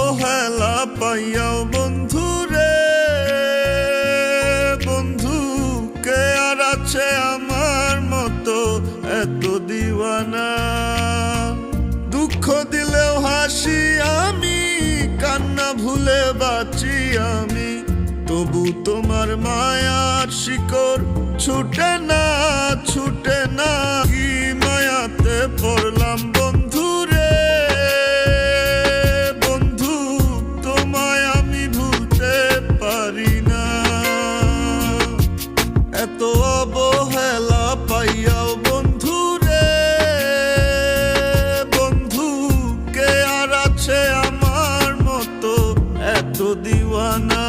অবহেলা পাইয়াও বন্ধু রে বন্ধু, কে আর আছে আমার মতো এত দিওয়ানা। দুঃখ দিলেও হাসি আমি, কান্না ভুলে বাঁচি আমি, তবু তোমার মায়ার শিকড় ছুটে না ছুটে না। কি মায়াতে পড়লাম বন্ধু রে বন্ধু, তোমায় আমি ভুলতে পারি না। এত অবহেলা পাইয়াও বন্ধু রে বন্ধু, কে আর আছে আমার মতো এত দিওয়ানা।